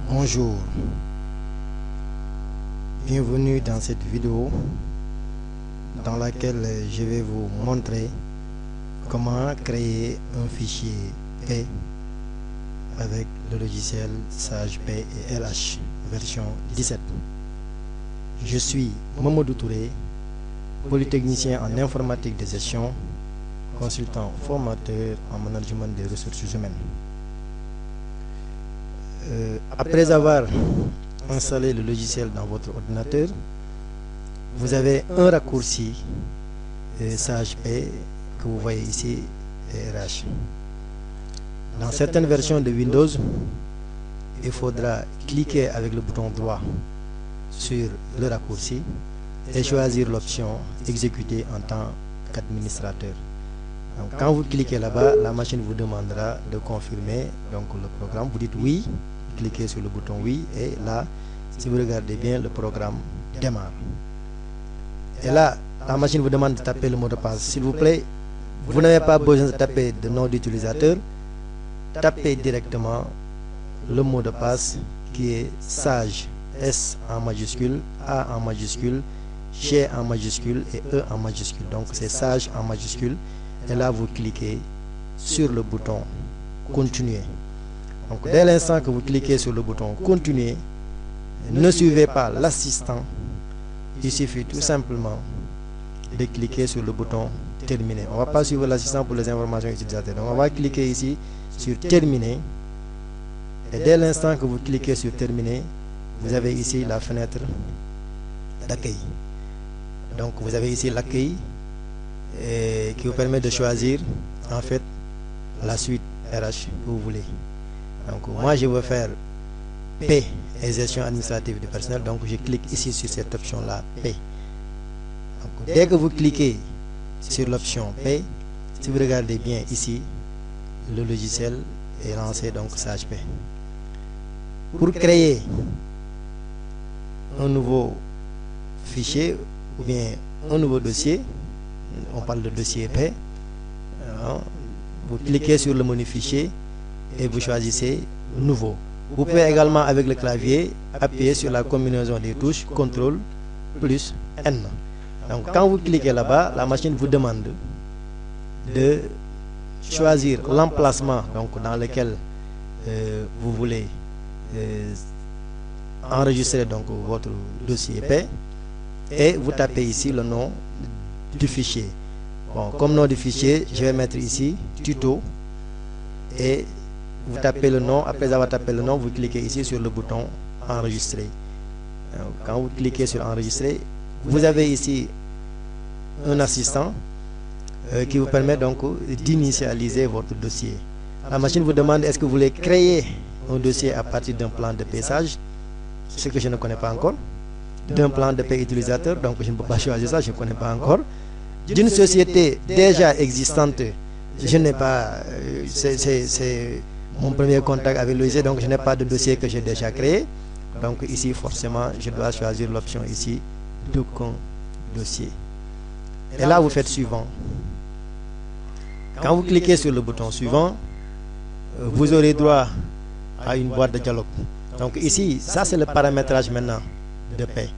Bonjour, bienvenue dans cette vidéo dans laquelle je vais vous montrer comment créer un fichier P avec le logiciel Sage P et LH version 17. Je suis Mamadou Touré, polytechnicien en informatique de gestion, consultant formateur en management des ressources humaines. Après avoir installé le logiciel dans votre ordinateur, vous avez un raccourci Sage P que vous voyez ici, RH. Dans certaines versions de Windows, il faudra cliquer avec le bouton droit sur le raccourci et choisir l'option exécuter en tant qu'administrateur. Donc, quand vous cliquez là-bas, la machine vous demandera de confirmer donc le programme. Vous dites oui, cliquez sur le bouton oui, et là, si vous regardez bien, le programme démarre. Et là, la machine vous demande de taper le mot de passe. S'il vous plaît, vous n'avez pas besoin de taper de nom d'utilisateur. Tapez directement le mot de passe qui est Sage, S en majuscule, A en majuscule, G en majuscule et E en majuscule. Donc c'est Sage en majuscule. Et là, vous cliquez sur le bouton continuer. Donc dès l'instant que vous cliquez sur le bouton continuer, ne suivez pas l'assistant. Il suffit tout simplement de cliquer sur le bouton terminer. On ne va pas suivre l'assistant pour les informations utilisateurs. Donc on va cliquer ici sur terminer. Et dès l'instant que vous cliquez sur terminer, vous avez ici la fenêtre d'accueil. Donc vous avez ici l'accueil qui vous permet de choisir en fait la suite RH que vous voulez. Donc moi je veux faire P et gestion administrative du personnel, donc je clique ici sur cette option là, P. Donc, dès que vous cliquez sur l'option P, si vous regardez bien ici, le logiciel est lancé, donc Sage P. Pour créer un nouveau fichier ou bien un nouveau dossier, on parle de dossier P, vous cliquez sur le menu fichier et vous choisissez nouveau. Vous pouvez également avec le clavier appuyer sur la combinaison des touches CTRL plus N. Donc quand vous cliquez là-bas, la machine vous demande de choisir l'emplacement dans lequel vous voulez enregistrer donc votre dossier P, et vous tapez ici le nom du fichier. Bon, comme nom du fichier, je vais mettre ici tuto et vous tapez le nom. Après avoir tapé le nom, vous cliquez ici sur le bouton enregistrer. Alors, quand vous cliquez sur enregistrer, vous avez ici un assistant qui vous permet donc d'initialiser votre dossier. La machine vous demande est-ce que vous voulez créer un dossier à partir d'un plan de paysage, ce que je ne connais pas encore, d'un plan de paie utilisateur, donc je ne peux pas choisir ça, je ne connais pas encore, d'une société déjà existante, je n'ai pas, c'est mon premier contact avec le logiciel, donc je n'ai pas de dossier que j'ai déjà créé. Donc ici forcément je dois choisir l'option ici d'aucun dossier. Et là vous faites suivant. Quand vous cliquez sur le bouton suivant, vous aurez droit à une boîte de dialogue. Donc ici, ça c'est le paramétrage maintenant de paie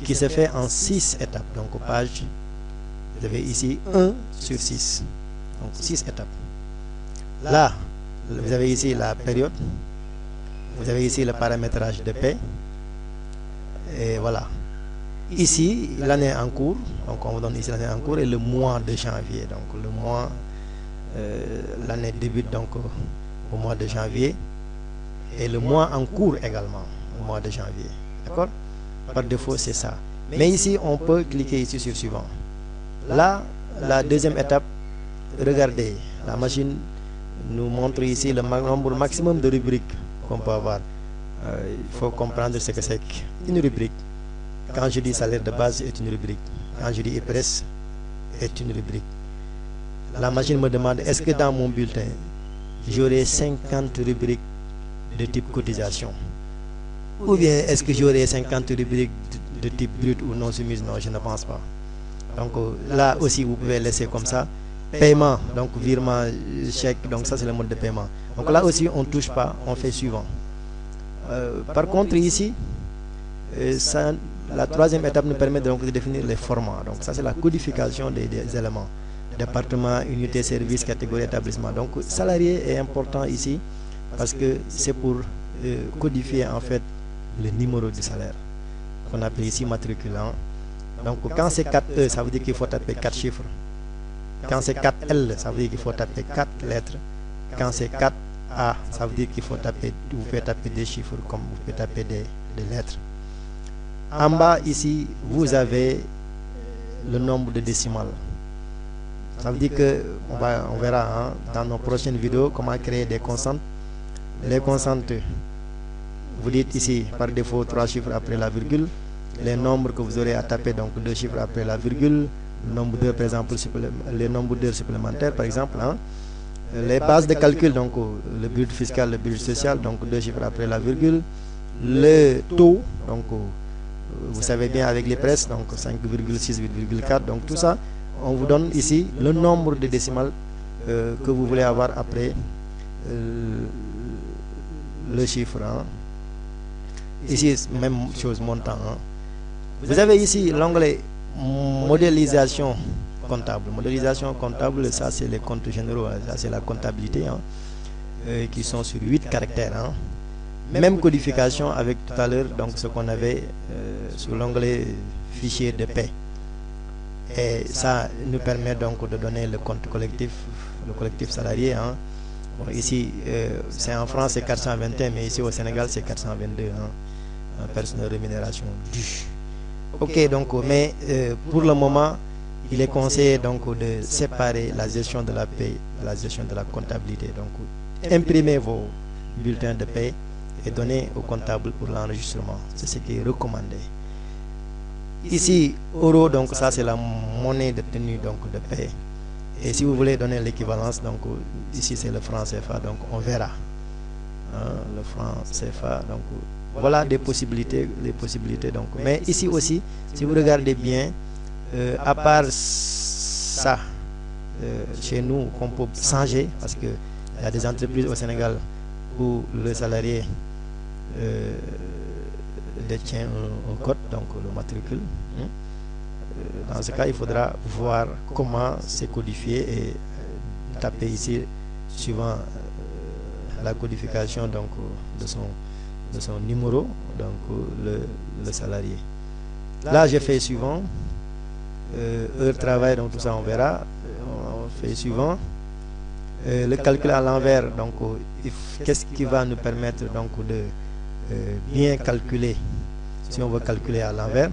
qui se fait en 6 étapes. Donc page, vous avez ici 1 sur 6. Donc 6 étapes. Là, vous avez ici la période, vous avez ici le paramétrage de paie, et voilà. Ici, l'année en cours, donc on vous donne ici l'année en cours et le mois de janvier. Donc le mois, l'année débute donc au mois de janvier et le mois en cours également au mois de janvier. D'accord? Par défaut, c'est ça. Mais ici, on peut cliquer ici sur suivant. Là, la deuxième étape, regardez, la machine nous montre ici le nombre maximum de rubriques qu'on peut avoir. Il faut comprendre ce que c'est qu'une rubrique. Quand je dis salaire de base, c'est une rubrique. Quand je dis IPRES, c'est une rubrique. La machine me demande est-ce que dans mon bulletin, j'aurai 50 rubriques de type cotisation, ou bien est-ce que j'aurai 50 rubriques de type brut ou non soumise? Non, je ne pense pas. Donc là aussi, vous pouvez laisser comme ça. Paiement, donc virement, chèque, donc ça c'est le mode de paiement. Donc là aussi on ne touche pas, on fait suivant. Par contre, ici, la troisième étape nous permet donc de définir les formats. Donc ça, c'est la codification des éléments. Département, unité, service, catégorie, établissement. Donc salarié est important ici parce que c'est pour codifier en fait le numéro du salaire qu'on appelle ici matriculant. Donc quand c'est 4E, ça veut dire qu'il faut taper 4 chiffres. Quand c'est 4L, ça veut dire qu'il faut taper 4 lettres. Quand c'est 4A, ça veut dire qu'il faut taper, vous pouvez taper des chiffres comme vous pouvez taper des lettres. En bas ici, vous avez le nombre de décimales. Ça veut dire que on verra hein, dans nos prochaines vidéos comment créer des constantes. Les constantes, vous dites ici par défaut 3 chiffres après la virgule. Les nombres que vous aurez à taper, donc 2 chiffres après la virgule. Le nombre d'heures, par exemple, les nombres d'heures supplémentaires, par exemple. Hein. Les bases de calcul, donc le budget fiscal, le budget social, donc 2 chiffres après la virgule. Le taux, donc vous savez bien avec les presses, donc 5,6, 8,4, donc tout ça, on vous donne ici le nombre de décimales que vous voulez avoir après le chiffre. Hein. Ici, même chose, montant. Hein. Vous avez ici l'onglet modélisation comptable. Modélisation comptable, ça c'est les comptes généraux, ça c'est la comptabilité, hein, qui sont sur 8 caractères. Hein. Même codification avec tout à l'heure, donc ce qu'on avait sur l'onglet fichier de paie. Et ça nous permet donc de donner le compte collectif, le collectif salarié. Hein. Bon, ici, c'est en France c'est 421, mais ici au Sénégal c'est 422. Hein, personnel rémunération due. Ok, donc, mais pour le moment, il est conseillé donc de séparer la gestion de la paie de la gestion de la comptabilité. Donc, imprimez vos bulletins de paie et donnez au comptable pour l'enregistrement. C'est ce qui est recommandé. Ici, euro, donc ça c'est la monnaie de tenue donc de paie. Et si vous voulez donner l'équivalence, donc ici c'est le franc CFA, donc on verra. Hein, le franc CFA, donc voilà des possibilités, les possibilités donc. Mais ici aussi, si vous regardez bien, à part ça, chez nous, qu'on peut changer, parce que il y a des entreprises au Sénégal où le salarié détient un code, donc le matricule. Dans ce cas, il faudra voir comment c'est codifié et taper ici suivant la codification donc de son numéro, donc le salarié. Là, j'ai fait suivant, heure travail, donc tout ça on verra. On fait suivant. Le calcul à l'envers, donc qu'est-ce qui va nous permettre donc de bien calculer si on veut calculer à l'envers.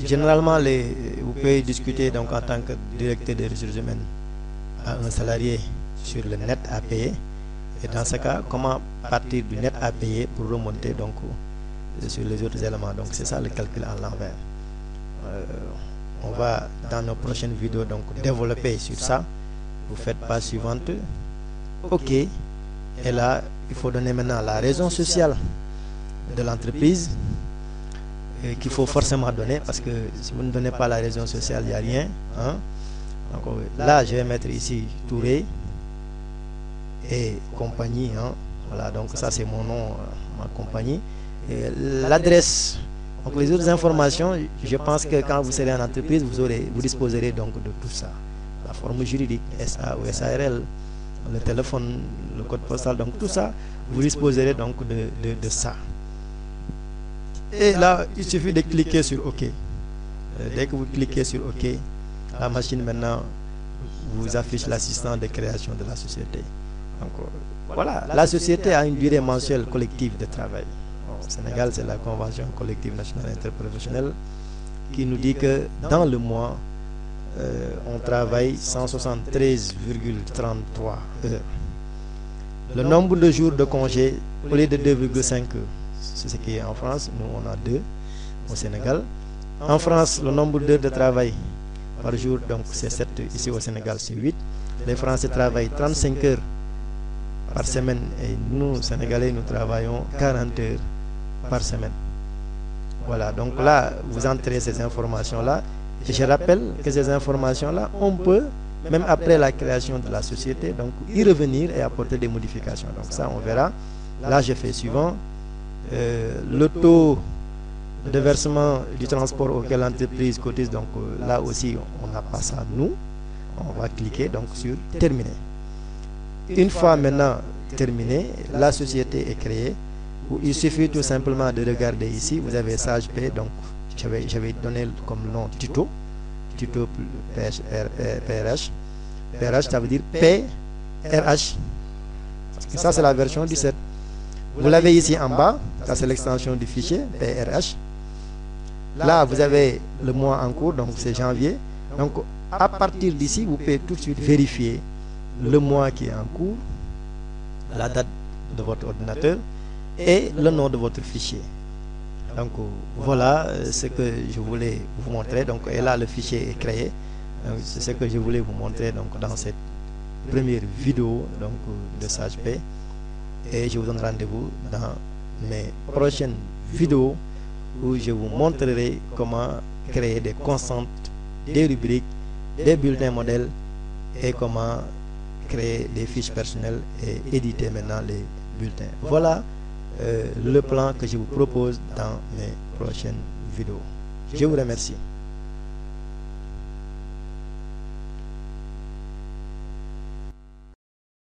Généralement, vous pouvez discuter donc en tant que directeur des ressources humaines à un salarié sur le net à payer. Et dans ce cas, comment partir du net à payer pour remonter donc sur les autres éléments. Donc c'est ça le calcul à l'envers. On va dans nos prochaines vidéos donc développer sur ça. Vous faites page suivante. Ok. Et là, il faut donner maintenant la raison sociale de l'entreprise qu'il faut forcément donner, parce que si vous ne donnez pas la raison sociale, il n'y a rien. Hein? Donc, là, je vais mettre ici Touré et compagnie. Hein? Voilà, donc ça c'est mon nom, ma compagnie. L'adresse, donc les autres informations, je pense que quand vous serez en entreprise, vous disposerez donc de tout ça. La forme juridique, SA ou SARL, le téléphone, le code postal, donc tout ça, vous disposerez donc de ça. Et là, il suffit de cliquer sur OK. Dès que vous cliquez sur OK, la machine maintenant vous affiche l'assistant de création de la société. Donc, voilà, la société a une durée mensuelle collective de travail. Au Sénégal, c'est la Convention collective nationale interprofessionnelle qui nous dit que dans le mois, on travaille 173,33 heures. Le nombre de jours de congé, au lieu de 2,5 heures, c'est ce qui est en France, nous on a 2 au Sénégal. En France, le nombre d'heures de travail par jour, donc c'est 7, ici au Sénégal c'est 8. Les Français travaillent 35 heures par semaine et nous, Sénégalais, nous travaillons 40 heures par semaine. Voilà, donc là, vous entrez ces informations-là. Et je rappelle que ces informations-là, on peut, même après la création de la société, donc y revenir et apporter des modifications. Donc ça, on verra Là, je fais suivant. Le taux de versement du transport auquel l'entreprise cotise, donc là aussi, on n'a pas ça nous. On va cliquer donc sur terminer. Une fois maintenant terminé, la société est créée. Il suffit tout simplement de regarder ici, vous avez SagePay, donc je vais donner comme nom tuto PRH. PRH, ça veut dire PRH. Ça, c'est la version 17. Vous l'avez ici en bas, ça c'est l'extension du fichier PRH. Là, vous avez le mois en cours, donc c'est janvier. Donc, à partir d'ici, vous pouvez tout de suite vérifier le mois qui est en cours, la date de votre ordinateur et le nom de votre fichier. Donc, voilà ce que je voulais vous montrer. Donc, et là, le fichier est créé. C'est ce que je voulais vous montrer donc, dans cette première vidéo donc, de SagePay. Et je vous donne rendez-vous dans mes prochaines vidéos où je vous montrerai comment créer des constantes, des rubriques, des bulletins modèles et comment créer des fiches personnelles et éditer maintenant les bulletins. Voilà le plan que je vous propose dans mes prochaines vidéos. Je vous remercie.